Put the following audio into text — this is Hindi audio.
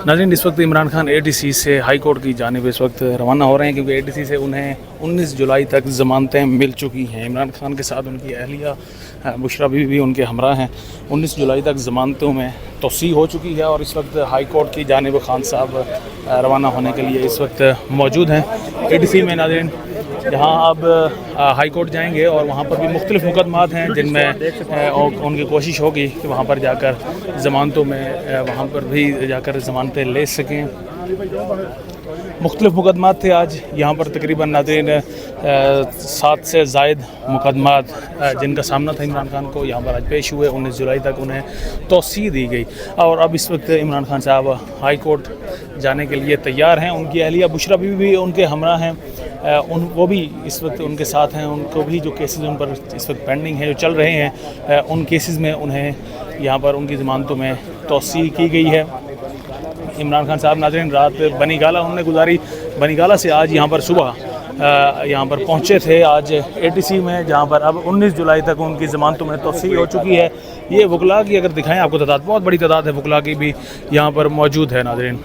नाज़रीन, इस वक्त इमरान खान ATC से हाई कोर्ट की जानिब इस वक्त रवाना हो रहे हैं, क्योंकि ATC से उन्हें 19 जुलाई तक ज़मानतें मिल चुकी हैं। इमरान खान के साथ उनकी अहलिया बुशरा बीवी भी उनके हमरा हैं। 19 जुलाई तक ज़मानतों में तोसी हो चुकी है और इस वक्त हाई कोर्ट की जानिब खान साहब रवाना होने के लिए इस वक्त मौजूद हैं ATC में। नाज़रीन, जहाँ अब हाई कोर्ट जाएंगे और वहाँ पर भी मुख्तलिफ़ मुकदमात हैं जिनमें उनकी कोशिश होगी कि वहाँ पर जाकर ज़मानतों में वहाँ पर भी जाकर ज़मानतें ले सकें। मुख्तलिफ़ मुकदमात थे आज यहाँ पर, तकरीबन नाज़रीन 7 से ज़ायद मुकदमात जिनका सामना था इमरान खान को, यहाँ पर आज पेश हुए। 19 जुलाई तक उन्हें तौसीह दी गई और अब इस वक्त इमरान खान साहब हाई कोर्ट जाने के लिए तैयार हैं। उनकी अहलिया बुशरा बीवी भी उनके हमरा हैं, वो भी इस वक्त उनके साथ हैं। उनको भी जो केसेस उन पर इस वक्त पेंडिंग हैं, जो चल रहे हैं, उन केसेस में उन्हें यहाँ पर उनकी ज़मानतों में तौसीह की गई है। इमरान खान साहब नाज़रीन रात बनी गाला उन्होंने गुजारी। बनी गाला से आज यहाँ पर सुबह यहाँ पर पहुँचे थे आज ATC में, जहाँ पर अब 19 जुलाई तक उनकी ज़मानतों में तौसीह हो चुकी है। ये वकला की अगर दिखाएं आपको तादाद, बहुत बड़ी तादाद है वकला की भी यहाँ पर मौजूद है। नाज़रीन